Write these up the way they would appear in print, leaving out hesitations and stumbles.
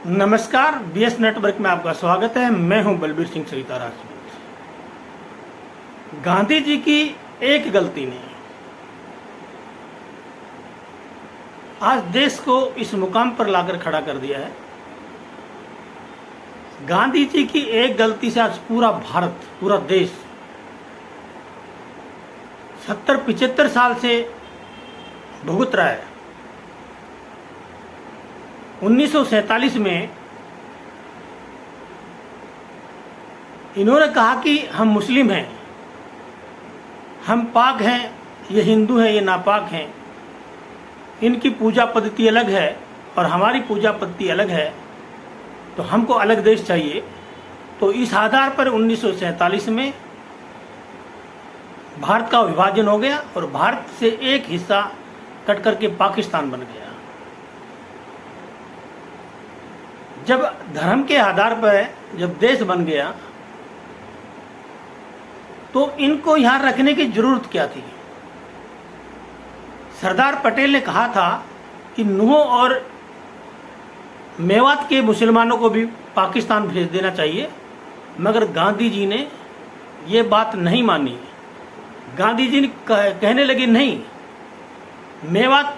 नमस्कार, BS network में आपका स्वागत है। मैं हूं बलबीर सिंह सरिता राजपूत। गांधी जी की एक गलती ने आज देश को इस मुकाम पर लाकर खड़ा कर दिया है। गांधी जी की एक गलती से आज पूरा भारत, पूरा देश 70-75 साल से भुगत रहा है। 1947 में इन्होंने कहा कि हम मुस्लिम हैं, हम पाक हैं, ये हिंदू हैं, ये नापाक हैं, इनकी पूजा पद्धति अलग है और हमारी पूजा पद्धति अलग है, तो हमको अलग देश चाहिए। तो इस आधार पर 1947 में भारत का विभाजन हो गया और भारत से एक हिस्सा कट करके पाकिस्तान बन गया। जब धर्म के आधार पर जब देश बन गया तो इनको यहां रखने की जरूरत क्या थी? सरदार पटेल ने कहा था कि नूह और मेवात के मुसलमानों को भी पाकिस्तान भेज देना चाहिए, मगर गांधी जी ने ये बात नहीं मानी। गांधी जी ने कहने लगे नहीं, मेवात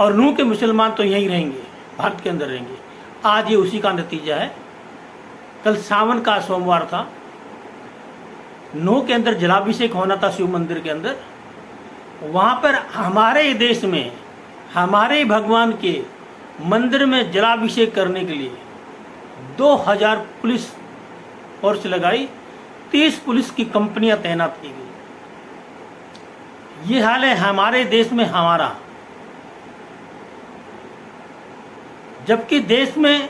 और नूह के मुसलमान तो यहीं रहेंगे, भारत के अंदर रहेंगे। आज ये उसी का नतीजा है। कल सावन का सोमवार था, नूह के अंदर जलाभिषेक होना था शिव मंदिर के अंदर। वहां पर हमारे देश में हमारे भगवान के मंदिर में जलाभिषेक करने के लिए 2000 पुलिस फोर्स लगाई, 30 पुलिस की कंपनियां तैनात की गई। ये हाल है हमारे देश में हमारा, जबकि देश में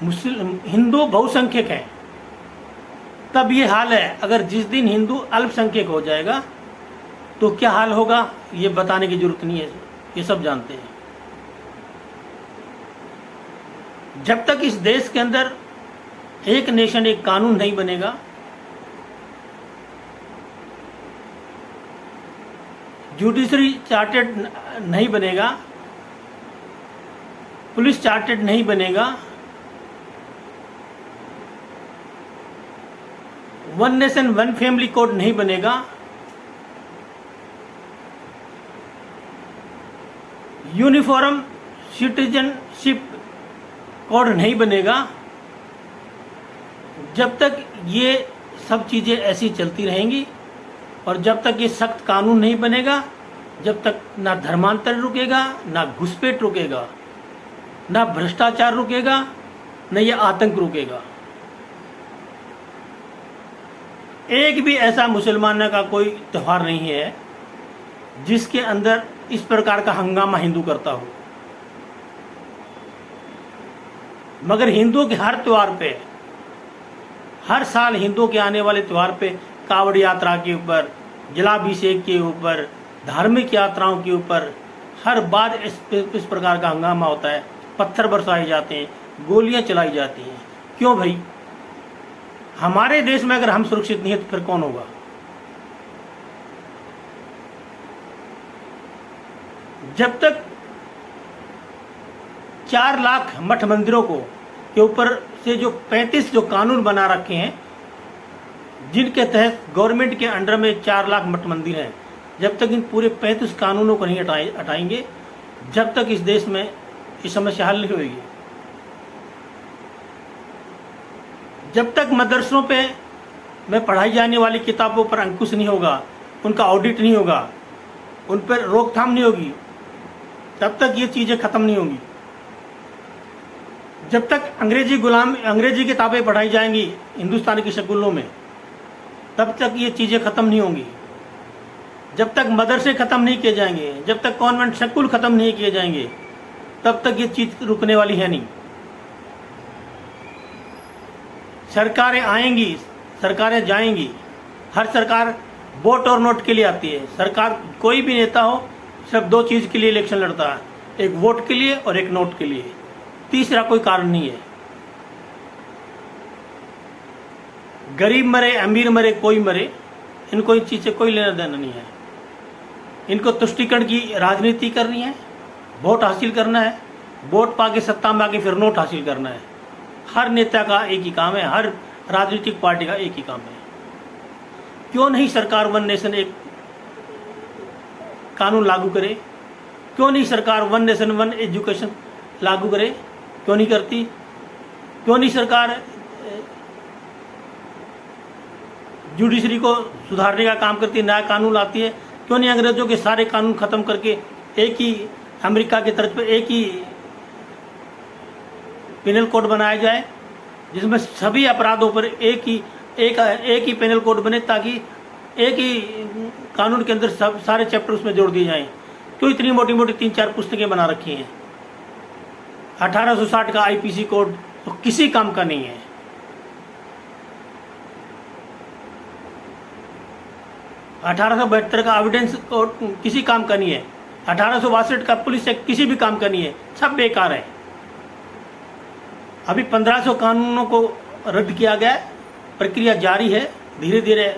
मुस्लिम हिंदू बहुसंख्यक हैं। तब ये हाल है। अगर जिस दिन हिंदू अल्पसंख्यक हो जाएगा तो क्या हाल होगा, ये बताने की जरूरत नहीं है, ये सब जानते हैं। जब तक इस देश के अंदर एक नेशन एक कानून नहीं बनेगा, जुडिशरी चार्टेड नहीं बनेगा, पुलिस चार्टेड नहीं बनेगा, one nation one family code नहीं बनेगा, यूनिफॉर्म सिटीजनशिप कोड नहीं बनेगा, जब तक ये सब चीज़ें ऐसी चलती रहेंगी और जब तक ये सख्त कानून नहीं बनेगा, जब तक ना धर्मांतर रुकेगा, ना घुसपैठ रुकेगा, ना भ्रष्टाचार रुकेगा, न ये आतंक रुकेगा। एक भी ऐसा मुसलमानों का कोई त्यौहार नहीं है जिसके अंदर इस प्रकार का हंगामा हिंदू करता हो। मगर हिंदुओं के हर त्योहार पे, हर साल हिंदुओं के आने वाले त्योहार पे, कावड़ यात्रा के ऊपर, जलाभिषेक के ऊपर, धार्मिक यात्राओं के ऊपर हर बार इस प्रकार का हंगामा होता है। पत्थर बरसाए जाते हैं, गोलियां चलाई जाती हैं। क्यों भाई? हमारे देश में अगर हम सुरक्षित नहीं है तो फिर कौन होगा? जब तक 4 लाख मठ मंदिरों को के ऊपर से जो 35 जो कानून बना रखे हैं, जिनके तहत गवर्नमेंट के अंडर में 4 लाख मठ मंदिर हैं, जब तक इन पूरे 35 कानूनों को नहीं हटाएंगे, जब तक इस देश में ये समस्या हल नहीं होगी। जब तक मदरसों पे में पढ़ाई जाने वाली किताबों पर अंकुश नहीं होगा, उनका ऑडिट नहीं होगा, उन पर रोकथाम नहीं होगी, तब तक ये चीज़ें खत्म नहीं होंगी। जब तक अंग्रेजी किताबें पढ़ाई जाएंगी हिंदुस्तान के स्कूलों में, तब तक ये चीज़ें खत्म नहीं होंगी। जब तक मदरसे खत्म नहीं किए जाएंगे, जब तक कॉन्वेंट स्कूल खत्म नहीं किए जाएंगे, तब तक ये चीज रुकने वाली है नहीं। सरकारें आएंगी, सरकारें जाएंगी। हर सरकार वोट और नोट के लिए आती है। सरकार कोई भी नेता हो, सिर्फ 2 चीज के लिए इलेक्शन लड़ता है, एक वोट के लिए और एक नोट के लिए। तीसरा कोई कारण नहीं है। गरीब मरे, अमीर मरे, कोई मरे, इनको इन चीज से कोई लेना देना नहीं है। इनको तुष्टीकरण की राजनीति करनी है, वोट हासिल करना है, वोट पाके सत्ता में आके फिर नोट हासिल करना है। हर नेता का एक ही काम है, हर राजनीतिक पार्टी का एक ही काम है। क्यों नहीं सरकार वन नेशन एक कानून लागू करे? क्यों नहीं सरकार वन नेशन वन एजुकेशन लागू करे? क्यों नहीं करती? क्यों नहीं सरकार जुडिशरी को सुधारने का काम करती है, नया कानून लाती है? क्यों नहीं अंग्रेजों के सारे कानून खत्म करके एक ही अमेरिका की तरफ पे एक ही पेनल कोड बनाया जाए, जिसमें सभी अपराधों पर एक ही पेनल कोड बने, ताकि एक ही कानून के अंदर सब सारे चैप्टर उसमें जोड़ दिए जाएं। क्यों इतनी मोटी मोटी 3-4 पुस्तकें बना रखी हैं? 1860 का आईपीसी कोड तो किसी काम का नहीं है। (1872) का एविडेंस कोड किसी काम का नहीं है। 1862 का पुलिस एक्ट किसी भी काम का नहीं है, सब बेकार है। अभी 1500 कानूनों को रद्द किया गया, प्रक्रिया जारी है, धीरे धीरे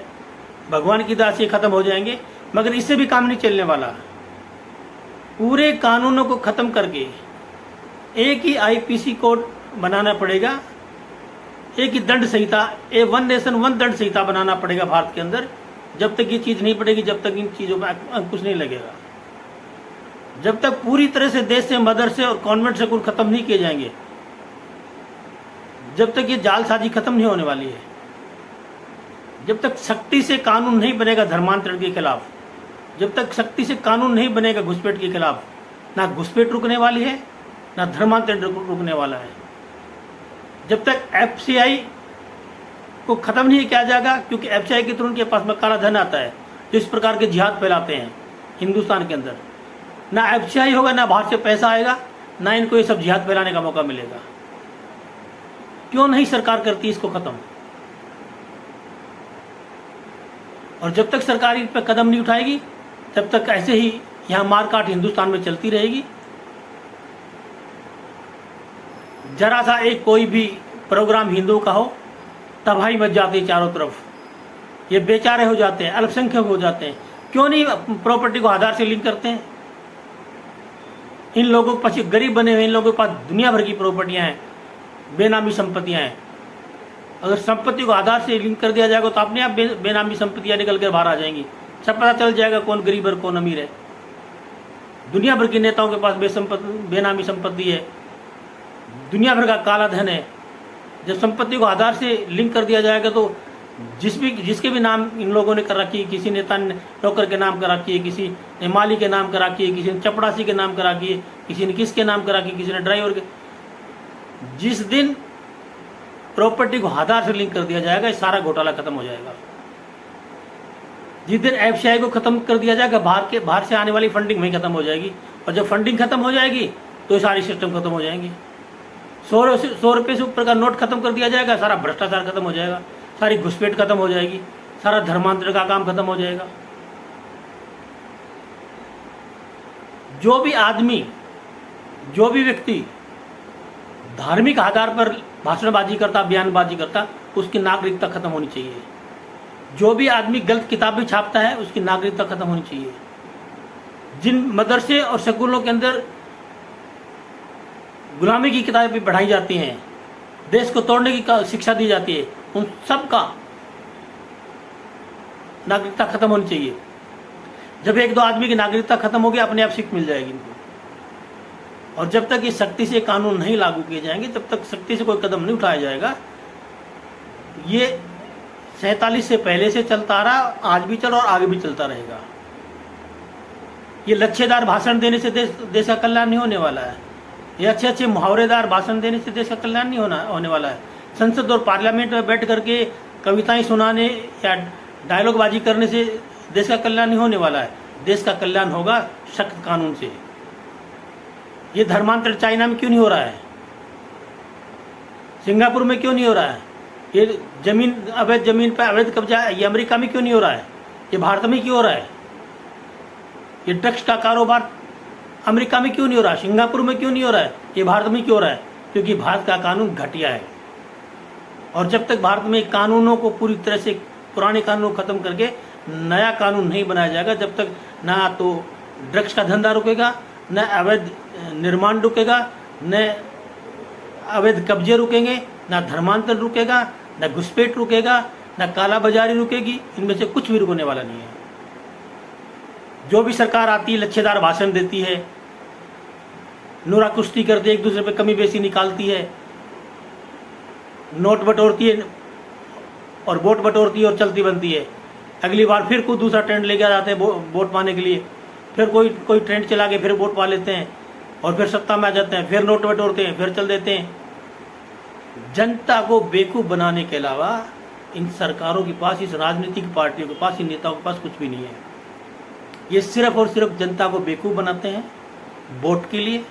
भगवान की दास ये खत्म हो जाएंगे, मगर इससे भी काम नहीं चलने वाला। पूरे कानूनों को खत्म करके एक ही आईपीसी कोड बनाना पड़ेगा, एक ही दंड संहिता, वन नेशन वन दंड संहिता बनाना पड़ेगा भारत के अंदर। जब तक ये चीज नहीं पड़ेगी, जब तक इन चीजों पर अंकुश नहीं लगेगा, जब तक पूरी तरह से देश से, मदरसे और कॉन्वेंट स्कूल खत्म नहीं किए जाएंगे, जब तक ये जालसाजी खत्म नहीं होने वाली है, जब तक सख्ती से कानून नहीं बनेगा धर्मांतरण के खिलाफ, जब तक सख्ती से कानून नहीं बनेगा घुसपैठ के खिलाफ, ना घुसपैठ रुकने वाली है, ना धर्मांतरण रुकने वाला है। जब तक एफसीआई को खत्म नहीं किया जाएगा, क्योंकि एफसीआई के थ्रू उनके पास में काला धन आता है, जो इस प्रकार के जिहाद फैलाते हैं हिंदुस्तान के अंदर। ना एफसीआई होगा, ना बाहर से पैसा आएगा, ना इनको ये सब जिहाद फैलाने का मौका मिलेगा। क्यों नहीं सरकार करती इसको खत्म? और जब तक सरकार इस पर कदम नहीं उठाएगी, तब तक ऐसे ही यहां मारकाट हिंदुस्तान में चलती रहेगी। जरा सा एक कोई भी प्रोग्राम हिंदुओं का हो, तबाही मच जाती है चारों तरफ, ये बेचारे हो जाते हैं, अल्पसंख्यक हो जाते हैं। क्यों नहीं प्रॉपर्टी को आधार से लिंक करते हैं? इन लोगों के पास गरीब बने हुए, इन लोगों के पास दुनिया भर की प्रॉपर्टियां हैं, बेनामी संपत्तियां हैं। अगर संपत्ति को आधार से लिंक कर दिया जाएगा तो अपने आप बेनामी संपत्तियां निकल कर बाहर आ जाएंगी, सब पता चल जाएगा कौन गरीब और कौन अमीर है। दुनिया भर के नेताओं के पास बेनामी संपत्ति है, दुनिया भर का काला धन है। जब संपत्ति को आधार से लिंक कर दिया जाएगा तो जिसके भी नाम इन लोगों ने कर रखी है, किसी नेता ने नौकर के नाम कर रखी है, किसी ने माली के नाम कर रखी है, किसी ने चपड़ासी के नाम कर रखी है, किसी ने किसके नाम कर रखी है, किसी ने ड्राइवर के। जिस दिन प्रॉपर्टी को आधार से लिंक कर दिया जाएगा, सारा घोटाला खत्म हो जाएगा। जिस दिन एफसीआई को खत्म कर दिया जाएगा, बाहर से आने वाली फंडिंग वहीं खत्म हो जाएगी, और जब फंडिंग खत्म हो जाएगी तो सारी सिस्टम खत्म हो जाएंगे। 100 रुपये से ऊपर का नोट खत्म कर दिया जाएगा, सारा भ्रष्टाचार खत्म हो जाएगा, सारी घुसपैठ खत्म हो जाएगी, सारा धर्मांतरण का काम खत्म हो जाएगा। जो भी आदमी, जो भी व्यक्ति धार्मिक आधार पर भाषणबाजी करता, बयानबाजी करता, उसकी नागरिकता खत्म होनी चाहिए। जो भी आदमी गलत किताबें छापता है, उसकी नागरिकता खत्म होनी चाहिए। जिन मदरसे और स्कूलों के अंदर गुलामी की किताबें पढ़ाई जाती हैं, देश को तोड़ने की शिक्षा दी जाती है, उन सब का नागरिकता खत्म होनी चाहिए। जब 1-2 आदमी की नागरिकता खत्म होगी, अपने आप सीख मिल जाएगी इनको। और जब तक ये सख्ती से कानून नहीं लागू किए जाएंगे, तब तक सख्ती से कोई कदम नहीं उठाया जाएगा। ये 47 से पहले से चलता आ रहा, आज भी चल और आगे भी चलता रहेगा। ये लच्छेदार भाषण देने से देश का कल्याण नहीं होने वाला है। ये अच्छे अच्छे मुहावरेदार भाषण देने से देश का कल्याण नहीं होने वाला है। संसद और पार्लियामेंट में बैठ करके कविताएं सुनाने या डायलॉगबाजी करने से देश का कल्याण नहीं होने वाला है। देश का कल्याण होगा सख्त कानून से। ये धर्मांतरण चाइना में क्यों नहीं हो रहा है? सिंगापुर में क्यों नहीं हो रहा है? ये जमीन, अवैध जमीन पर अवैध कब्जा, ये अमेरिका में क्यों नहीं हो रहा है? ये भारत में क्यों हो रहा है? ये ड्रग्स का कारोबार अमेरिका में क्यों नहीं हो रहा है? सिंगापुर में क्यों नहीं हो रहा है? ये भारत में क्यों हो रहा है? क्योंकि भारत का कानून घटिया है। और जब तक भारत में कानूनों को पूरी तरह से, पुराने कानूनों को खत्म करके नया कानून नहीं बनाया जाएगा, जब तक ना तो ड्रग्स का धंधा रुकेगा, न अवैध निर्माण रुकेगा, न अवैध कब्जे रुकेंगे, न धर्मांतरण रुकेगा, न घुसपैठ रुकेगा, न काला बाजारी रुकेगी। इनमें से कुछ भी रुकने वाला नहीं है। जो भी सरकार आती है लच्छेदार भाषण देती है, नूरा कुश्ती करती है, एक दूसरे पे कमी बेसी निकालती है, नोट बटोरती है और वोट बटोरती है और चलती बनती है। अगली बार फिर कोई दूसरा ट्रेंड लेके आ जाते हैं वोट पाने के लिए, फिर कोई ट्रेंड चला के फिर वोट पा लेते हैं और फिर सत्ता में आ जाते हैं, फिर नोट बटोरते हैं, फिर चल देते हैं। जनता को बेवकूफ़ बनाने के अलावा इन सरकारों के पास, इस राजनीतिक पार्टियों के पास, इन नेताओं के पास कुछ भी नहीं है। ये सिर्फ और सिर्फ जनता को बेवकूफ़ बनाते हैं वोट के लिए,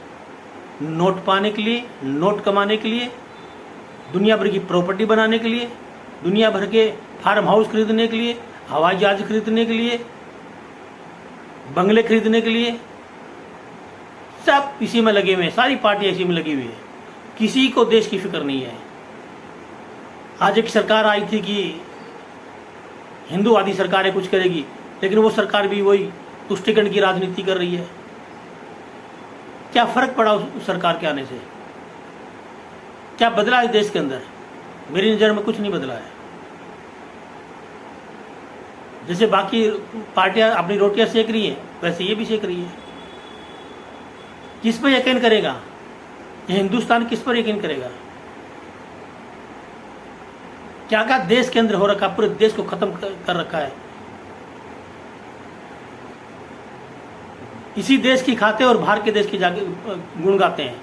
नोट पाने के लिए, नोट कमाने के लिए, दुनिया भर की प्रॉपर्टी बनाने के लिए, दुनिया भर के फार्म हाउस खरीदने के लिए, हवाई जहाज खरीदने के लिए, बंगले खरीदने के लिए, सब इसी में लगे हुए हैं। सारी पार्टियां इसी में लगी हुई है। किसी को देश की फिक्र नहीं है। आज एक सरकार आई थी कि हिंदूवादी सरकारें कुछ करेगी, लेकिन वो सरकार भी वही तुष्टिकरण की राजनीति कर रही है। क्या फर्क पड़ा उस सरकार के आने से? क्या बदला है देश के अंदर? मेरी नज़र में कुछ नहीं बदला है। जैसे बाकी पार्टियां अपनी रोटियां सेक रही हैं, वैसे ये भी सेक रही है। किस पर यकीन करेगा ये हिंदुस्तान? किस पर यकीन करेगा? क्या क्या देश के अंदर हो रखा, पूरे देश को खत्म कर रखा है। इसी देश की खाते और बाहर के देश की जाके गुण गाते हैं।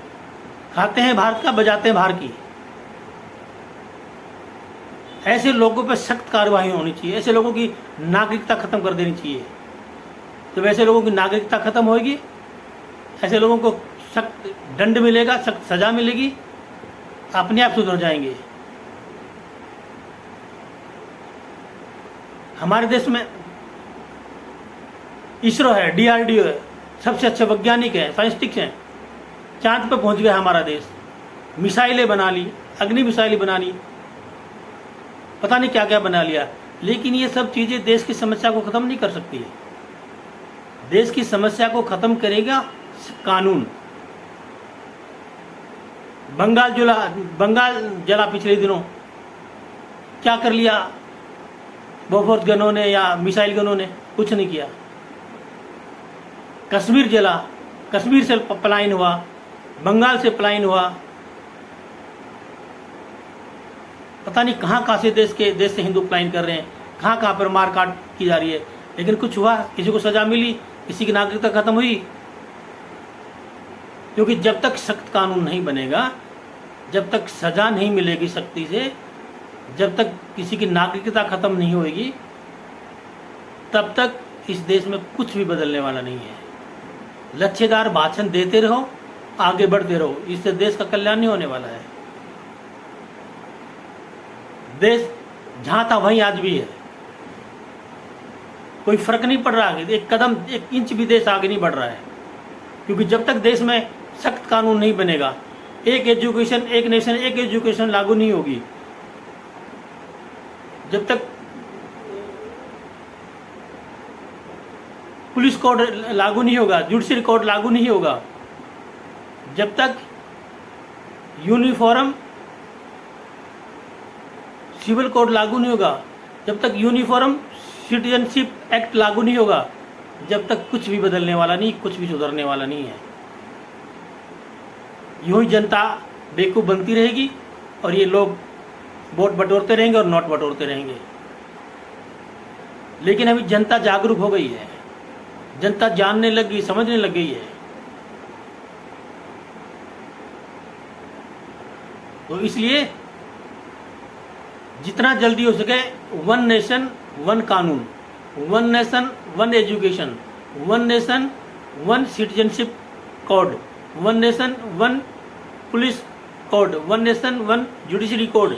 खाते हैं भारत का, बजाते हैं बाहर की। ऐसे लोगों पर सख्त कार्रवाई होनी चाहिए। ऐसे लोगों की नागरिकता खत्म कर देनी चाहिए। जब ऐसे लोगों की नागरिकता खत्म होगी, ऐसे लोगों को सख्त दंड मिलेगा, सख्त सजा मिलेगी, अपने आप सुधर जाएंगे। हमारे देश में इसरो है, DRDO है, सबसे अच्छे वैज्ञानिक हैं, साइंटिस्ट हैं। चांद पर पहुंच गया हमारा देश, मिसाइलें बना ली, अग्नि मिसाइलें बना ली, पता नहीं क्या क्या बना लिया। लेकिन ये सब चीज़ें देश की समस्या को ख़त्म नहीं कर सकती है। देश की समस्या को ख़त्म करेगा कानून। बंगाल जला पिछले दिनों, क्या कर लिया बोफोर्स गनों ने या मिसाइल गनों ने? कुछ नहीं किया। कश्मीर जला, कश्मीर से पलायन हुआ, बंगाल से पलायन हुआ, पता नहीं कहाँ से देश से हिंदू पलायन कर रहे हैं, कहाँ पर मार काट की जा रही है। लेकिन कुछ हुआ? किसी को सजा मिली? किसी की नागरिकता खत्म हुई? क्योंकि जब तक सख्त कानून नहीं बनेगा, जब तक सजा नहीं मिलेगी सख्ती से, जब तक किसी की नागरिकता खत्म नहीं होगी, तब तक इस देश में कुछ भी बदलने वाला नहीं है। लच्छेदार भाषण देते रहो, आगे बढ़ते रहो, इससे देश का कल्याण नहीं होने वाला है। देश जहां था वहीं आज भी है, कोई फर्क नहीं पड़ रहा है। एक कदम, एक इंच भी देश आगे नहीं बढ़ रहा है। क्योंकि जब तक देश में सख्त कानून नहीं बनेगा, एक एजुकेशन, एक नेशन, एक एजुकेशन लागू नहीं होगी, जब तक पुलिस कोड लागू नहीं होगा, जुडिशरी कोड लागू नहीं होगा, जब तक यूनिफॉर्म सिविल कोड लागू नहीं होगा, जब तक यूनिफॉर्म सिटीजनशिप एक्ट लागू नहीं होगा, जब तक कुछ भी बदलने वाला नहीं, कुछ भी सुधरने वाला नहीं है। यूं ही जनता बेवकूफ़ बनती रहेगी और ये लोग वोट बटोरते रहेंगे और नोट बटोरते रहेंगे। लेकिन अभी जनता जागरूक हो गई है, जनता जानने लग गई, समझने लग गई है। तो इसलिए जितना जल्दी हो सके, वन नेशन वन कानून, one nation one education, one nation one citizenship code, one nation one police code, one nation one judiciary code.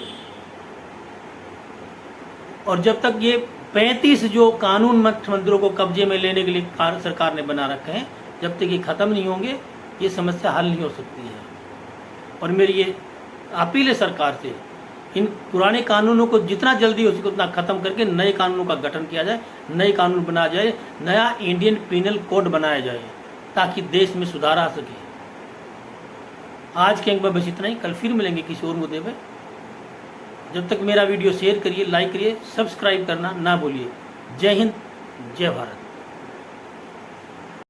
और जब तक ये 35 जो कानून मठ मंदिरों को कब्जे में लेने के लिए सरकार ने बना रखे हैं, जब तक ये ख़त्म नहीं होंगे, ये समस्या हल नहीं हो सकती है। और मेरी ये अपील है सरकार से, इन पुराने कानूनों को जितना जल्दी हो सके उतना ख़त्म करके नए कानूनों का गठन किया जाए, नए कानून बनाया जाए, नया इंडियन पीनल कोड बनाया जाए, ताकि देश में सुधार आ सके। आज के अंक में बस इतना ही। कल फिर मिलेंगे किसी और मुद्दे पे। जब तक मेरा वीडियो शेयर करिए, लाइक करिए, सब्सक्राइब करना ना भूलिए। जय हिंद, जय भारत।